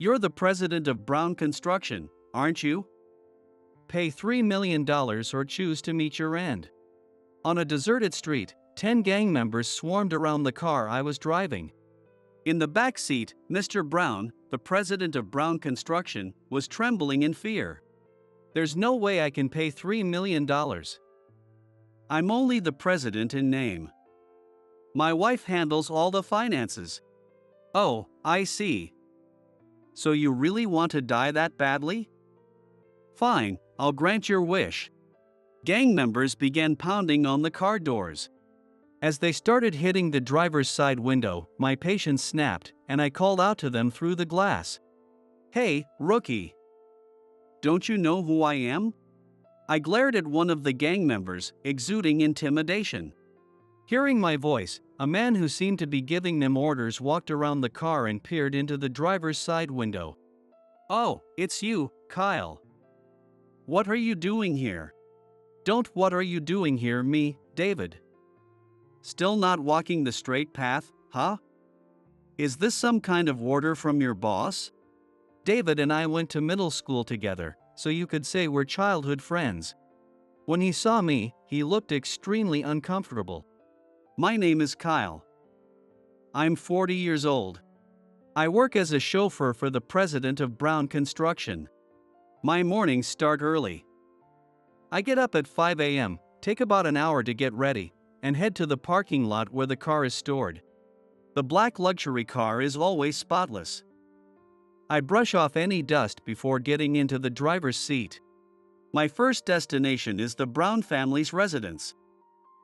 You're the president of Brown Construction, aren't you? Pay $3 million or choose to meet your end. On a deserted street, 10 gang members swarmed around the car I was driving. In the back seat, Mr. Brown, the president of Brown Construction, was trembling in fear. There's no way I can pay $3 million. I'm only the president in name. My wife handles all the finances. Oh, I see. So you really want to die that badly? Fine, I'll grant your wish. Gang members began pounding on the car doors. As they started hitting the driver's side window, my patience snapped, and I called out to them through the glass. Hey, rookie! Don't you know who I am? I glared at one of the gang members, exuding intimidation. Hearing my voice, a man who seemed to be giving them orders walked around the car and peered into the driver's side window. Oh, it's you, Kyle. What are you doing here? Don't what are you doing here, me, David? Still not walking the straight path, huh? Is this some kind of order from your boss? David and I went to middle school together, so you could say we're childhood friends. When he saw me, he looked extremely uncomfortable. My name is Kyle. I'm 40 years old. I work as a chauffeur for the president of Brown Construction. My mornings start early. I get up at 5 a.m., take about an hour to get ready, and head to the parking lot where the car is stored. The black luxury car is always spotless. I brush off any dust before getting into the driver's seat. My first destination is the Brown family's residence.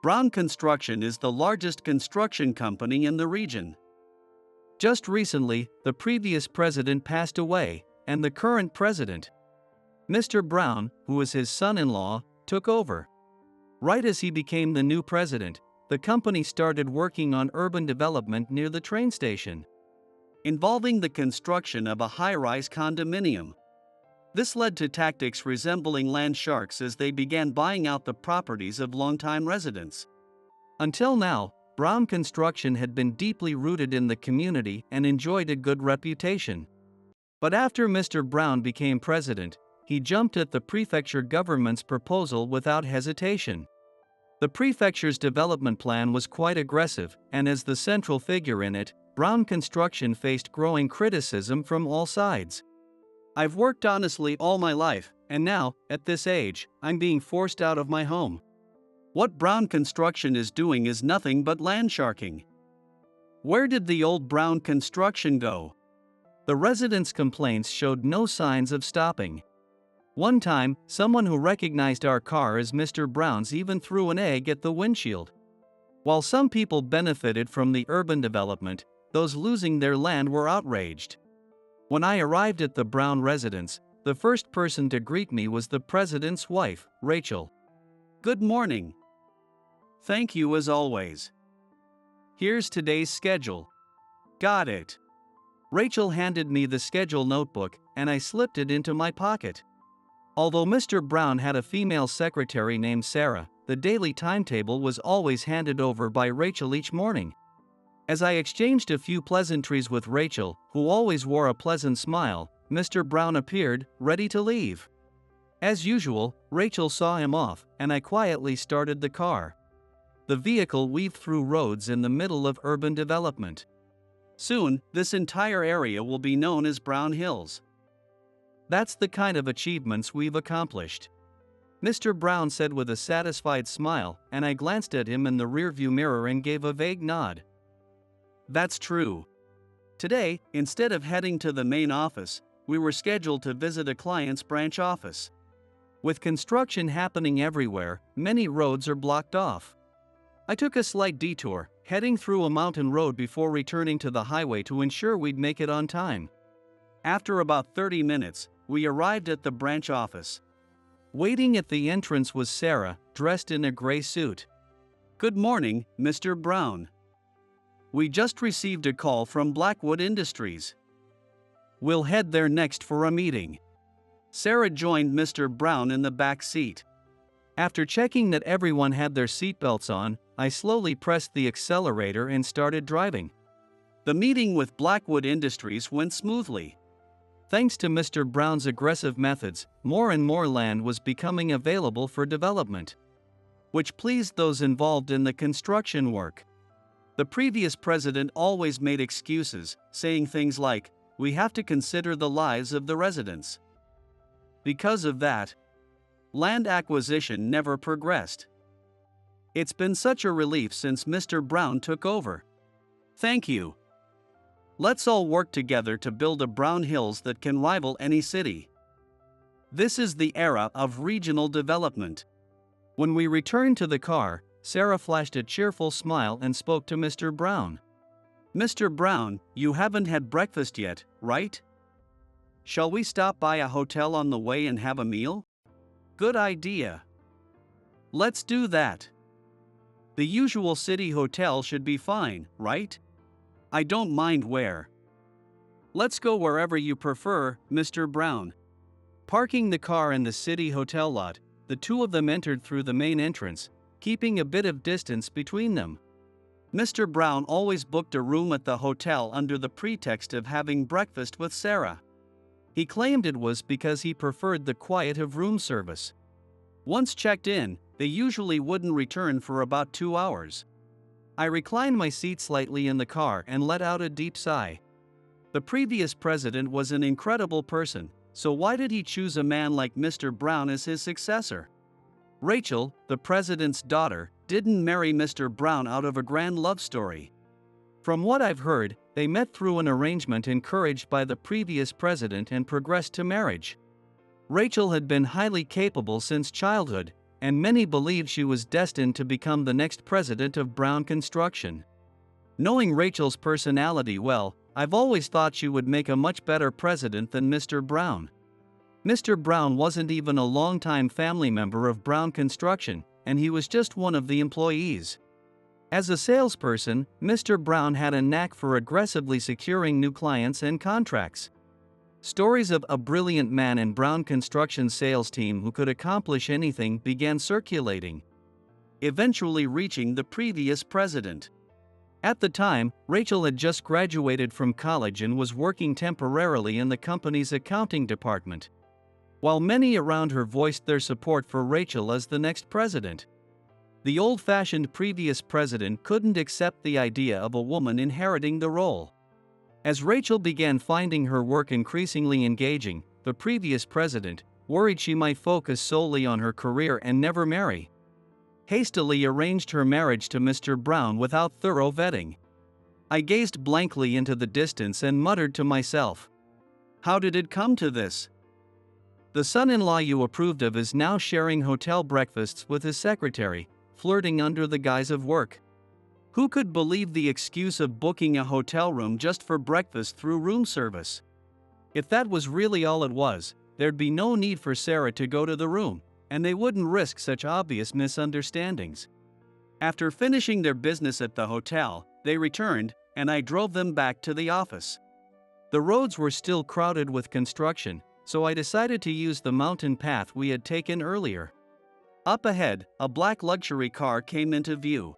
Brown Construction is the largest construction company in the region. Just recently, the previous president passed away, and the current president, Mr. Brown, who was his son-in-law, took over. Right as he became the new president, the company started working on urban development near the train station, involving the construction of a high-rise condominium. This led to tactics resembling land sharks as they began buying out the properties of longtime residents. Until now, Brown Construction had been deeply rooted in the community and enjoyed a good reputation. But after Mr. Brown became president, he jumped at the prefecture government's proposal without hesitation. The prefecture's development plan was quite aggressive, and as the central figure in it, Brown Construction faced growing criticism from all sides. I've worked honestly all my life, and now, at this age, I'm being forced out of my home. What Brown Construction is doing is nothing but land sharking. Where did the old Brown Construction go? The residents' complaints showed no signs of stopping. One time, someone who recognized our car as Mr. Brown's even threw an egg at the windshield. While some people benefited from the urban development, those losing their land were outraged. When I arrived at the Brown residence, the first person to greet me was the president's wife, Rachel. Good morning. Thank you as always. Here's today's schedule. Got it. Rachel handed me the schedule notebook, and I slipped it into my pocket. Although Mr. Brown had a female secretary named Sarah, the daily timetable was always handed over by Rachel each morning. As I exchanged a few pleasantries with Rachel, who always wore a pleasant smile, Mr. Brown appeared, ready to leave. As usual, Rachel saw him off, and I quietly started the car. The vehicle weaved through roads in the middle of urban development. Soon, this entire area will be known as Brown Hills. That's the kind of achievements we've accomplished. Mr. Brown said with a satisfied smile, and I glanced at him in the rearview mirror and gave a vague nod. That's true. Today, instead of heading to the main office, we were scheduled to visit a client's branch office. With construction happening everywhere, many roads are blocked off. I took a slight detour, heading through a mountain road before returning to the highway to ensure we'd make it on time. After about 30 minutes, we arrived at the branch office. Waiting at the entrance was Sarah, dressed in a gray suit. Good morning, Mr. Brown. We just received a call from Blackwood Industries. We'll head there next for a meeting. Sarah joined Mr. Brown in the back seat. After checking that everyone had their seatbelts on, I slowly pressed the accelerator and started driving. The meeting with Blackwood Industries went smoothly. Thanks to Mr. Brown's aggressive methods, more and more land was becoming available for development, which pleased those involved in the construction work. The previous president always made excuses, saying things like, "We have to consider the lives of the residents." Because of that, land acquisition never progressed. It's been such a relief since Mr. Brown took over. Thank you. Let's all work together to build a Brown Hills that can rival any city. This is the era of regional development. When we returned to the car, Sarah flashed a cheerful smile and spoke to Mr. Brown. "Mr. Brown, you haven't had breakfast yet, right? Shall we stop by a hotel on the way and have a meal?" "Good idea. Let's do that. The usual city hotel should be fine, right? I don't mind where." "Let's go wherever you prefer, Mr. Brown." Parking the car in the city hotel lot, the two of them entered through the main entrance, keeping a bit of distance between them. Mr. Brown always booked a room at the hotel under the pretext of having breakfast with Sarah. He claimed it was because he preferred the quiet of room service. Once checked in, they usually wouldn't return for about 2 hours. I reclined my seat slightly in the car and let out a deep sigh. The previous president was an incredible person, so why did he choose a man like Mr. Brown as his successor? Rachel, the president's daughter, didn't marry Mr. Brown out of a grand love story. From what I've heard, they met through an arrangement encouraged by the previous president and progressed to marriage. Rachel had been highly capable since childhood, and many believed she was destined to become the next president of Brown Construction. Knowing Rachel's personality well, I've always thought she would make a much better president than Mr. Brown. Mr. Brown wasn't even a longtime family member of Brown Construction, and he was just one of the employees. As a salesperson, Mr. Brown had a knack for aggressively securing new clients and contracts. Stories of a brilliant man in Brown Construction's sales team who could accomplish anything began circulating, eventually reaching the previous president. At the time, Rachel had just graduated from college and was working temporarily in the company's accounting department. While many around her voiced their support for Rachel as the next president, the old-fashioned previous president couldn't accept the idea of a woman inheriting the role. As Rachel began finding her work increasingly engaging, the previous president, worried she might focus solely on her career and never marry, hastily arranged her marriage to Mr. Brown without thorough vetting. I gazed blankly into the distance and muttered to myself, "How did it come to this? The son-in-law you approved of is now sharing hotel breakfasts with his secretary, flirting under the guise of work. Who could believe the excuse of booking a hotel room just for breakfast through room service? If that was really all it was, there'd be no need for Sarah to go to the room, and they wouldn't risk such obvious misunderstandings." After finishing their business at the hotel, they returned, and I drove them back to the office. The roads were still crowded with construction, so I decided to use the mountain path we had taken earlier. Up ahead, a black luxury car came into view.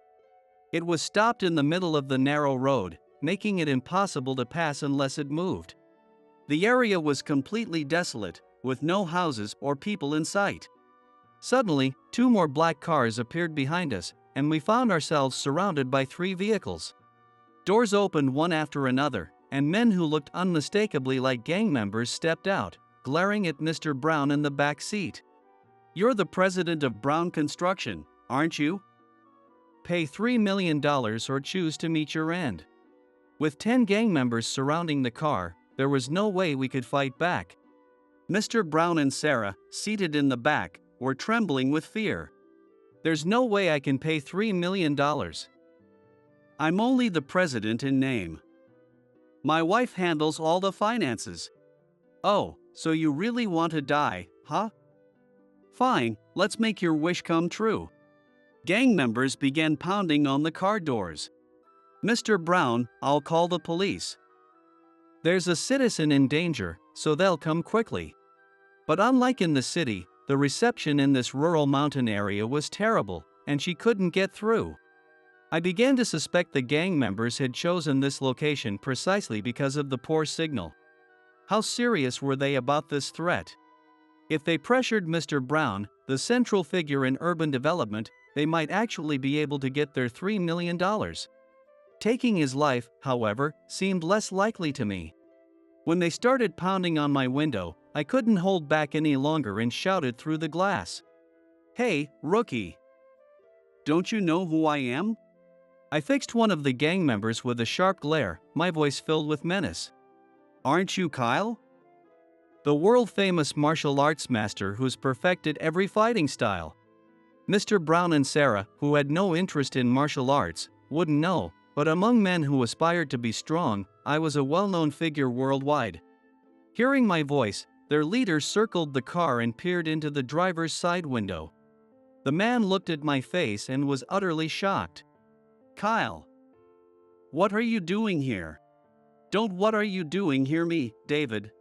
It was stopped in the middle of the narrow road, making it impossible to pass unless it moved. The area was completely desolate, with no houses or people in sight. Suddenly, 2 more black cars appeared behind us, and we found ourselves surrounded by 3 vehicles. Doors opened one after another, and men who looked unmistakably like gang members stepped out, glaring at Mr. Brown in the back seat. "You're the president of Brown Construction, aren't you? Pay $3 million or choose to meet your end." With 10 gang members surrounding the car, there was no way we could fight back. Mr. Brown and Sarah, seated in the back, were trembling with fear. "There's no way I can pay $3 million. I'm only the president in name. My wife handles all the finances." "Oh, so you really want to die, huh? Fine, let's make your wish come true." Gang members began pounding on the car doors. "Mr. Brown, I'll call the police. There's a citizen in danger, so they'll come quickly." But unlike in the city, the reception in this rural mountain area was terrible, and she couldn't get through. I began to suspect the gang members had chosen this location precisely because of the poor signal. How serious were they about this threat? If they pressured Mr. Brown, the central figure in urban development, they might actually be able to get their $3 million. Taking his life, however, seemed less likely to me. When they started pounding on my window, I couldn't hold back any longer and shouted through the glass. "Hey, rookie! Don't you know who I am?" I fixed one of the gang members with a sharp glare, my voice filled with menace. "Aren't you Kyle? The world-famous martial arts master who's perfected every fighting style?" Mr. Brown and Sarah, who had no interest in martial arts, wouldn't know, but among men who aspired to be strong, I was a well-known figure worldwide. Hearing my voice, their leader circled the car and peered into the driver's side window. The man looked at my face and was utterly shocked. "Kyle, what are you doing here?" "Don't what are you doing hear me, David.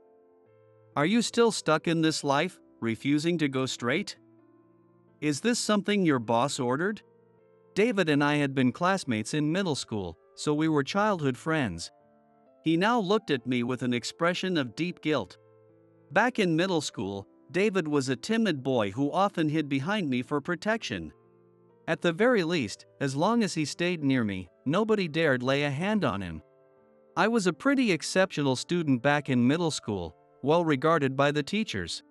Are you still stuck in this life, refusing to go straight? Is this something your boss ordered?" David and I had been classmates in middle school, so we were childhood friends. He now looked at me with an expression of deep guilt. Back in middle school, David was a timid boy who often hid behind me for protection. At the very least, as long as he stayed near me, nobody dared lay a hand on him. I was a pretty exceptional student back in middle school, well regarded by the teachers.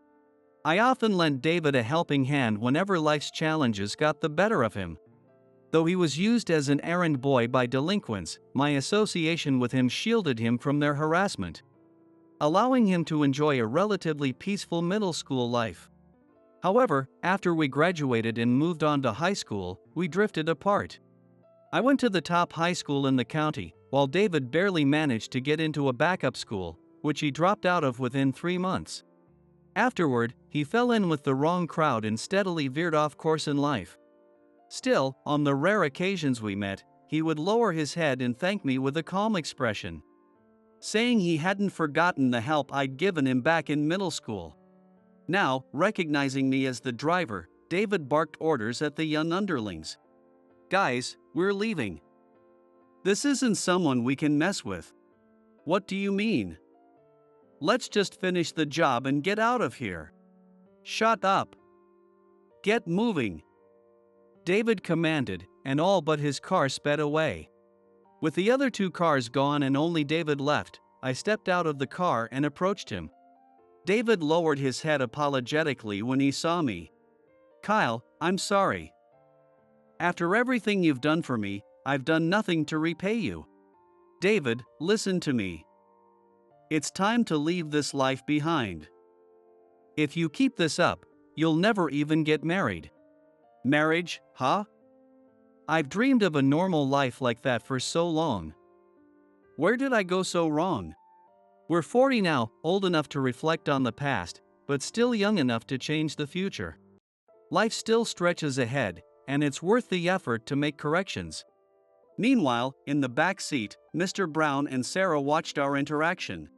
I often lent David a helping hand whenever life's challenges got the better of him. Though he was used as an errand boy by delinquents, my association with him shielded him from their harassment, allowing him to enjoy a relatively peaceful middle school life. However, after we graduated and moved on to high school, we drifted apart. I went to the top high school in the county, while David barely managed to get into a backup school, which he dropped out of within 3 months. Afterward, he fell in with the wrong crowd and steadily veered off course in life. Still, on the rare occasions we met, he would lower his head and thank me with a calm expression, saying he hadn't forgotten the help I'd given him back in middle school. Now, recognizing me as the driver, David barked orders at the young underlings. "Guys, we're leaving. This isn't someone we can mess with." "What do you mean?" "Let's just finish the job and get out of here." "Shut up. Get moving," David commanded, and all but his car sped away. With the other 2 cars gone and only David left, I stepped out of the car and approached him. David lowered his head apologetically when he saw me. "Kyle, I'm sorry. After everything you've done for me, I've done nothing to repay you." "David, listen to me. It's time to leave this life behind. If you keep this up, you'll never even get married." "Marriage, huh? I've dreamed of a normal life like that for so long. Where did I go so wrong?" We're 40 now, old enough to reflect on the past, but still young enough to change the future. Life still stretches ahead, and it's worth the effort to make corrections. Meanwhile, in the back seat, Mr. Brown and Sarah watched our interaction.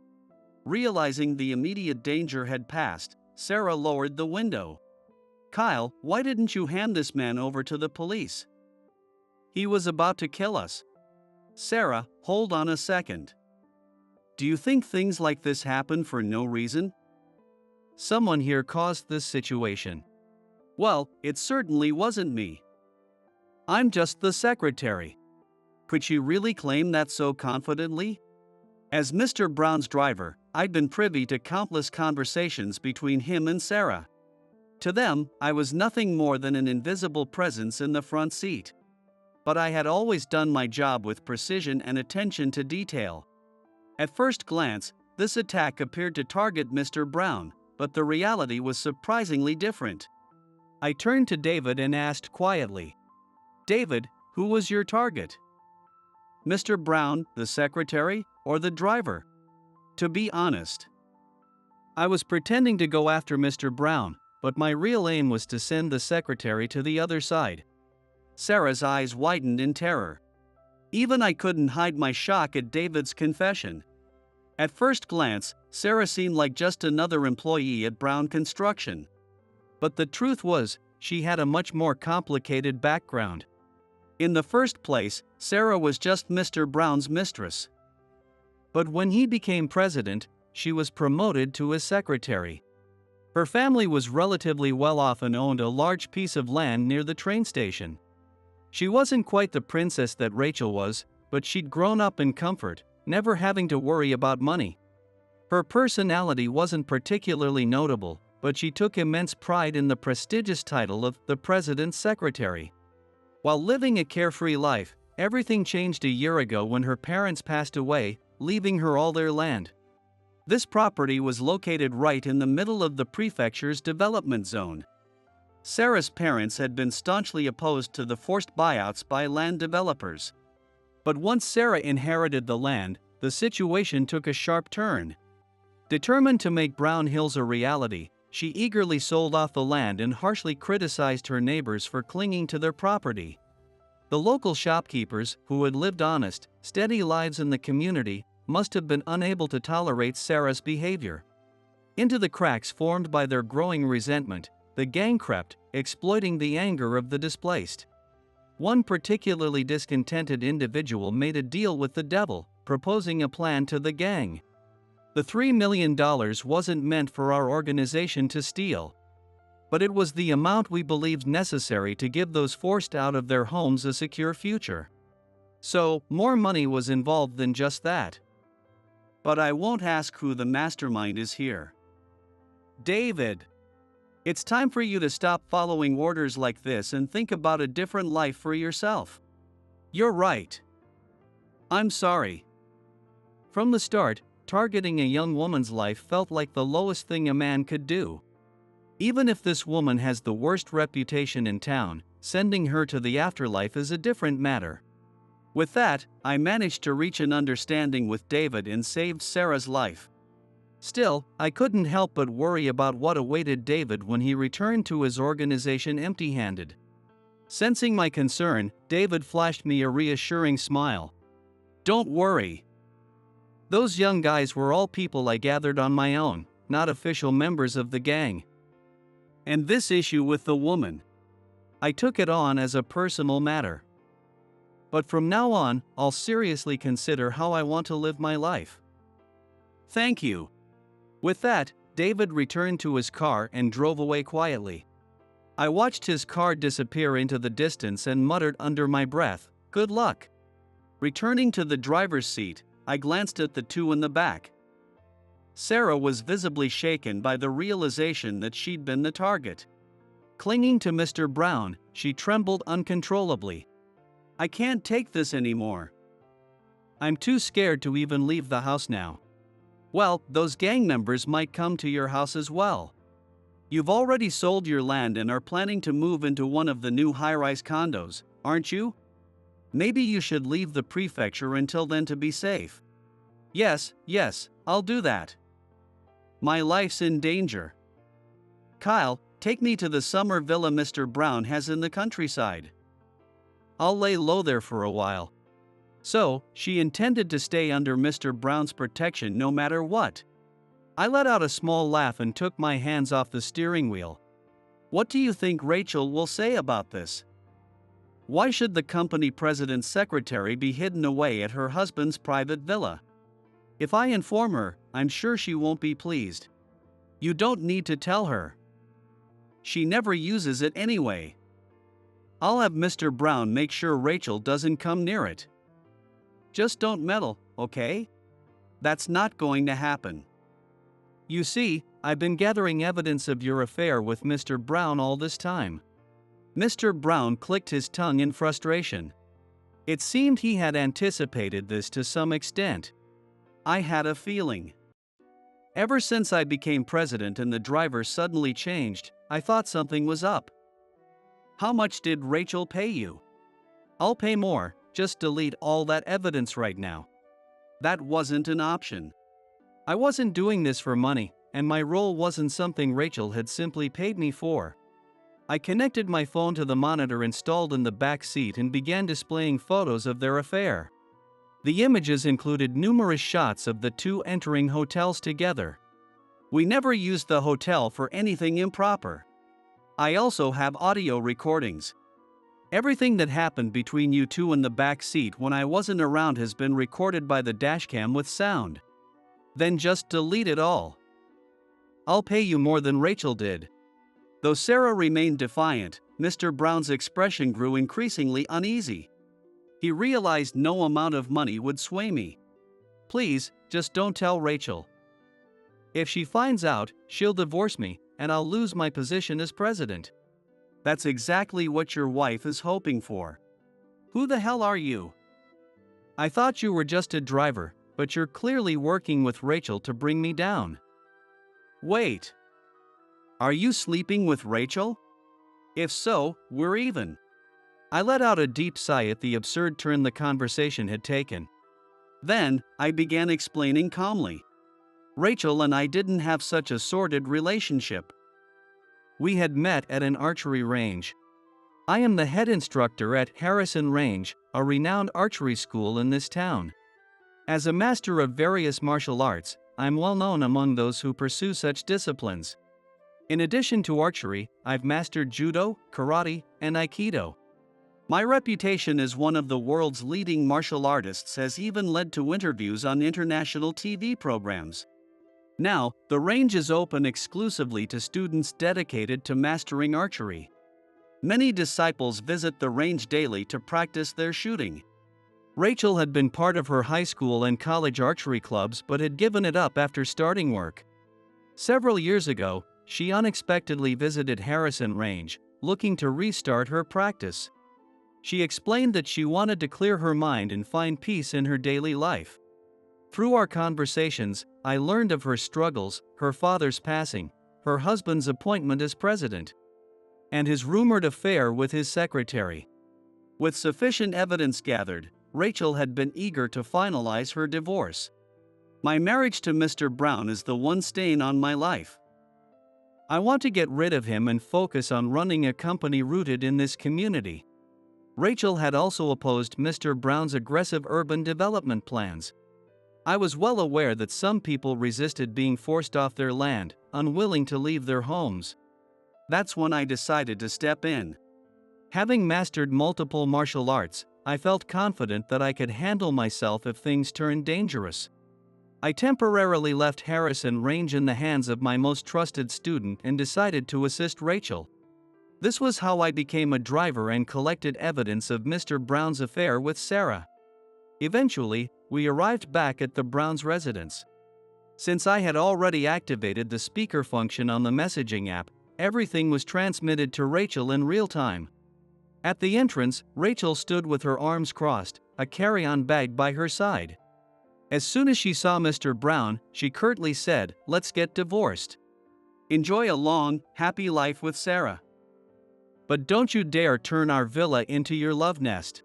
Realizing the immediate danger had passed, Sarah lowered the window. "Kyle, why didn't you hand this man over to the police? He was about to kill us." "Sarah, hold on a second. Do you think things like this happen for no reason? Someone here caused this situation." "Well, it certainly wasn't me. I'm just the secretary." Could she really claim that so confidently? As Mr. Brown's driver, I'd been privy to countless conversations between him and Sarah. To them, I was nothing more than an invisible presence in the front seat. But I had always done my job with precision and attention to detail. At first glance, this attack appeared to target Mr. Brown, but the reality was surprisingly different. I turned to David and asked quietly, "David, who was your target? Mr. Brown, the secretary, or the driver?" To be honest, I was pretending to go after Mr. Brown, but my real aim was to send the secretary to the other side. Sarah's eyes widened in terror. Even I couldn't hide my shock at David's confession. At first glance, Sarah seemed like just another employee at Brown Construction. But the truth was, she had a much more complicated background. In the first place, Sarah was just Mr. Brown's mistress. But when he became president, she was promoted to a secretary. Her family was relatively well off and owned a large piece of land near the train station. She wasn't quite the princess that Rachel was, but she'd grown up in comfort, never having to worry about money. Her personality wasn't particularly notable, but she took immense pride in the prestigious title of the President's Secretary. While living a carefree life, everything changed a year ago when her parents passed away, leaving her all their land. This property was located right in the middle of the prefecture's development zone. Sarah's parents had been staunchly opposed to the forced buyouts by land developers. But once Sarah inherited the land, the situation took a sharp turn. Determined to make Brown Hills a reality, she eagerly sold off the land and harshly criticized her neighbors for clinging to their property. The local shopkeepers, who had lived honest, steady lives in the community, must have been unable to tolerate Sarah's behavior. Into the cracks formed by their growing resentment, the gang crept, exploiting the anger of the displaced. One particularly discontented individual made a deal with the devil, proposing a plan to the gang. The $3 million wasn't meant for our organization to steal, but it was the amount we believed necessary to give those forced out of their homes a secure future. So, more money was involved than just that. But I won't ask who the mastermind is here. David. It's time for you to stop following orders like this and think about a different life for yourself. You're right. I'm sorry. From the start, targeting a young woman's life felt like the lowest thing a man could do. Even if this woman has the worst reputation in town, sending her to the afterlife is a different matter. With that, I managed to reach an understanding with David and saved Sarah's life. Still, I couldn't help but worry about what awaited David when he returned to his organization empty-handed. Sensing my concern, David flashed me a reassuring smile. Don't worry. Those young guys were all people I gathered on my own, not official members of the gang. And this issue with the woman, I took it on as a personal matter. But from now on, I'll seriously consider how I want to live my life. Thank you. With that, David returned to his car and drove away quietly. I watched his car disappear into the distance and muttered under my breath, "Good luck." Returning to the driver's seat, I glanced at the two in the back. Sarah was visibly shaken by the realization that she'd been the target. Clinging to Mr. Brown, she trembled uncontrollably. I can't take this anymore. I'm too scared to even leave the house now. Well, those gang members might come to your house as well. You've already sold your land and are planning to move into one of the new high-rise condos, aren't you? Maybe you should leave the prefecture until then to be safe. Yes, I'll do that. My life's in danger. Kyle, take me to the summer villa Mr. Brown has in the countryside. I'll lay low there for a while. So, she intended to stay under Mr. Brown's protection no matter what. I let out a small laugh and took my hands off the steering wheel. What do you think Rachel will say about this? Why should the company president's secretary be hidden away at her husband's private villa? If I inform her, I'm sure she won't be pleased. You don't need to tell her. She never uses it anyway. I'll have Mr. Brown make sure Rachel doesn't come near it. Just don't meddle, okay? That's not going to happen. You see, I've been gathering evidence of your affair with Mr. Brown all this time. Mr. Brown clicked his tongue in frustration. It seemed he had anticipated this to some extent. I had a feeling. Ever since I became president and the driver suddenly changed, I thought something was up. How much did Rachel pay you? I'll pay more, just delete all that evidence right now. That wasn't an option. I wasn't doing this for money, and my role wasn't something Rachel had simply paid me for. I connected my phone to the monitor installed in the back seat and began displaying photos of their affair. The images included numerous shots of the two entering hotels together. We never used the hotel for anything improper. I also have audio recordings. Everything that happened between you two in the back seat when I wasn't around has been recorded by the dashcam with sound. Then just delete it all. I'll pay you more than Rachel did. Though Sarah remained defiant, Mr. Brown's expression grew increasingly uneasy. He realized no amount of money would sway me. Please, just don't tell Rachel. If she finds out, she'll divorce me, and I'll lose my position as president. That's exactly what your wife is hoping for. Who the hell are you? I thought you were just a driver, but you're clearly working with Rachel to bring me down. Wait. Are you sleeping with Rachel? If so, we're even. I let out a deep sigh at the absurd turn the conversation had taken. Then, I began explaining calmly. Rachel and I didn't have such a sordid relationship. We had met at an archery range. I am the head instructor at Harrison Range, a renowned archery school in this town. As a master of various martial arts, I'm well known among those who pursue such disciplines. In addition to archery, I've mastered judo, karate, and aikido. My reputation as one of the world's leading martial artists has even led to interviews on international TV programs. Now, the range is open exclusively to students dedicated to mastering archery. Many disciples visit the range daily to practice their shooting. Rachel had been part of her high school and college archery clubs but had given it up after starting work. Several years ago, she unexpectedly visited Harrison Range, looking to restart her practice. She explained that she wanted to clear her mind and find peace in her daily life. Through our conversations, I learned of her struggles, her father's passing, her husband's appointment as president, and his rumored affair with his secretary. With sufficient evidence gathered, Rachel had been eager to finalize her divorce. My marriage to Mr. Brown is the one stain on my life. I want to get rid of him and focus on running a company rooted in this community. Rachel had also opposed Mr. Brown's aggressive urban development plans. I was well aware that some people resisted being forced off their land, unwilling to leave their homes. That's when I decided to step in. Having mastered multiple martial arts, I felt confident that I could handle myself if things turned dangerous. I temporarily left Harrison Range in the hands of my most trusted student and decided to assist Rachel. This was how I became a driver and collected evidence of Mr. Brown's affair with Sarah. Eventually, we arrived back at the Browns' residence. Since I had already activated the speaker function on the messaging app, everything was transmitted to Rachel in real time. At the entrance, Rachel stood with her arms crossed, a carry-on bag by her side. As soon as she saw Mr. Brown, she curtly said, "Let's get divorced. Enjoy a long, happy life with Sarah. But don't you dare turn our villa into your love nest.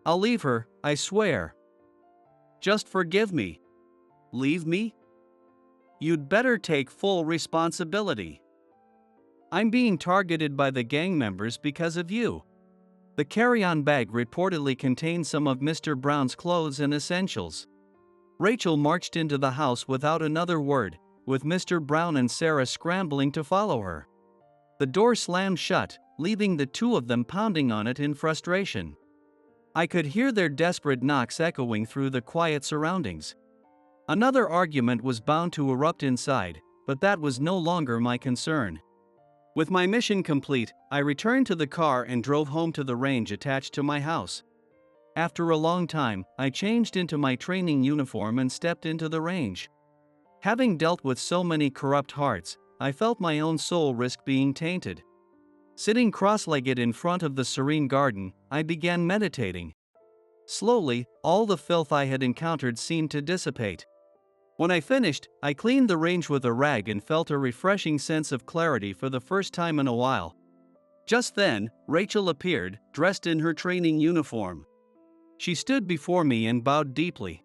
I'll leave her, I swear. Just forgive me. Leave me? You'd better take full responsibility. I'm being targeted by the gang members because of you." The carry-on bag reportedly contained some of Mr. Brown's clothes and essentials. Rachel marched into the house without another word, with Mr. Brown and Sarah scrambling to follow her. The door slammed shut, leaving the two of them pounding on it in frustration. I could hear their desperate knocks echoing through the quiet surroundings. Another argument was bound to erupt inside, but that was no longer my concern. With my mission complete, I returned to the car and drove home to the range attached to my house. After a long time, I changed into my training uniform and stepped into the range. Having dealt with so many corrupt hearts, I felt my own soul risk being tainted. Sitting cross-legged in front of the serene garden, I began meditating. Slowly, all the filth I had encountered seemed to dissipate. When I finished, I cleaned the range with a rag and felt a refreshing sense of clarity for the first time in a while. Just then, Rachel appeared, dressed in her training uniform. She stood before me and bowed deeply.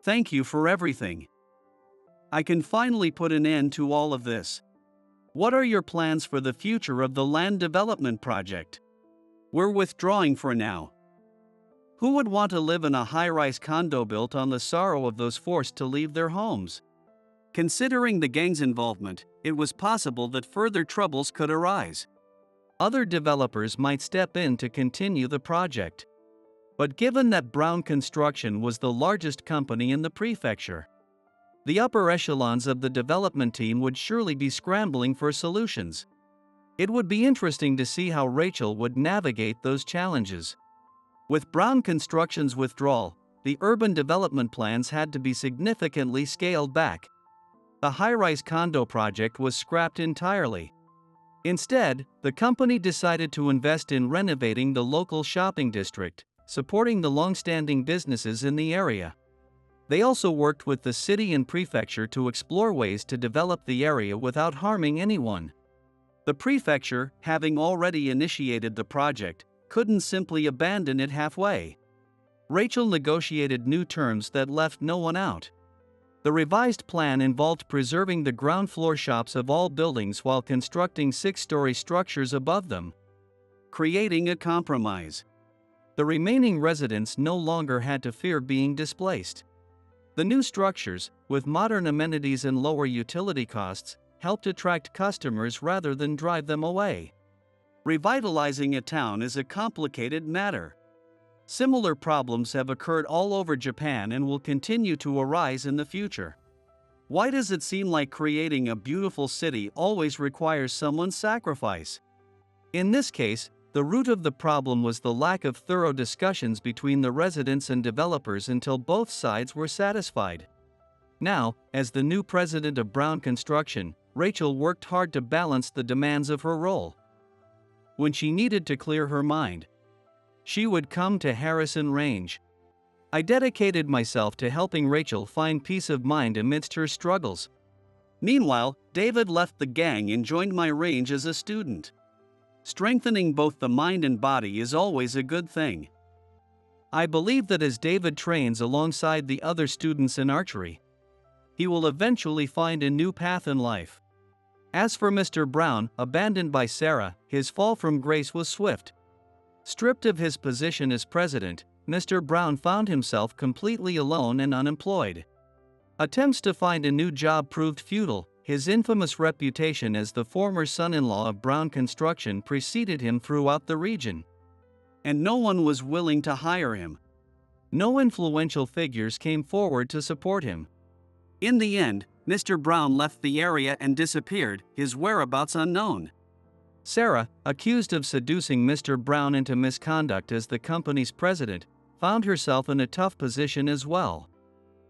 "Thank you for everything. I can finally put an end to all of this. What are your plans for the future of the land development project? We're withdrawing for now. Who would want to live in a high-rise condo built on the sorrow of those forced to leave their homes?" Considering the gang's involvement, it was possible that further troubles could arise. Other developers might step in to continue the project. But given that Brown Construction was the largest company in the prefecture, The upper echelons of the development team would surely be scrambling for solutions. It would be interesting to see how Rachel would navigate those challenges. With Brown Construction's withdrawal, the urban development plans had to be significantly scaled back. The high-rise condo project was scrapped entirely. Instead, the company decided to invest in renovating the local shopping district, supporting the long-standing businesses in the area. They also worked with the city and prefecture to explore ways to develop the area without harming anyone. The prefecture, having already initiated the project, couldn't simply abandon it halfway. Rachel negotiated new terms that left no one out. The revised plan involved preserving the ground floor shops of all buildings while constructing 6-story structures above them, creating a compromise. The remaining residents no longer had to fear being displaced. The new structures, with modern amenities and lower utility costs, helped attract customers rather than drive them away. Revitalizing a town is a complicated matter. Similar problems have occurred all over Japan and will continue to arise in the future. Why does it seem like creating a beautiful city always requires someone's sacrifice? In this case, the root of the problem was the lack of thorough discussions between the residents and developers until both sides were satisfied. Now, as the new president of Brown Construction, Rachel worked hard to balance the demands of her role. When she needed to clear her mind, she would come to Harrison Range. I dedicated myself to helping Rachel find peace of mind amidst her struggles. Meanwhile, David left the gang and joined my range as a student. Strengthening both the mind and body is always a good thing. I believe that as David trains alongside the other students in archery, he will eventually find a new path in life. As for Mr. Brown, abandoned by Sarah, his fall from grace was swift. Stripped of his position as president, Mr. Brown found himself completely alone and unemployed. Attempts to find a new job proved futile. His infamous reputation as the former son-in-law of Brown Construction preceded him throughout the region, and no one was willing to hire him. No influential figures came forward to support him. In the end, Mr. Brown left the area and disappeared, his whereabouts unknown. Sarah, accused of seducing Mr. Brown into misconduct as the company's president, found herself in a tough position as well.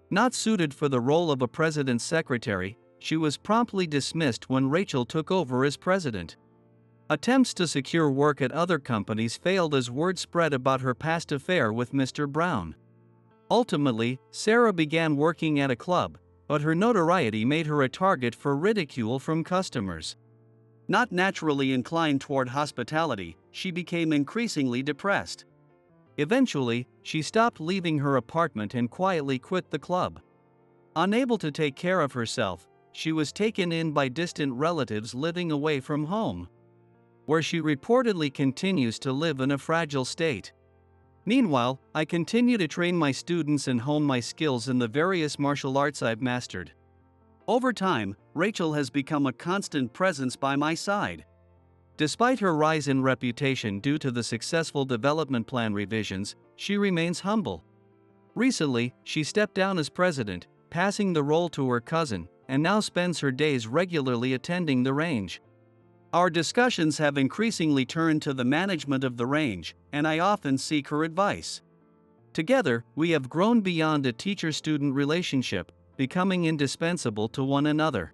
Not suited for the role of a president's secretary, she was promptly dismissed when Rachel took over as president. Attempts to secure work at other companies failed as word spread about her past affair with Mr. Brown. Ultimately, Sarah began working at a club, but her notoriety made her a target for ridicule from customers. Not naturally inclined toward hospitality, she became increasingly depressed. Eventually, she stopped leaving her apartment and quietly quit the club. Unable to take care of herself, she was taken in by distant relatives living away from home, where she reportedly continues to live in a fragile state. Meanwhile, I continue to train my students and hone my skills in the various martial arts I've mastered. Over time, Rachel has become a constant presence by my side. Despite her rise in reputation due to the successful development plan revisions, she remains humble. Recently, she stepped down as president, passing the role to her cousin, and now spends her days regularly attending the range. Our discussions have increasingly turned to the management of the range, and I often seek her advice. Together, we have grown beyond a teacher-student relationship, becoming indispensable to one another.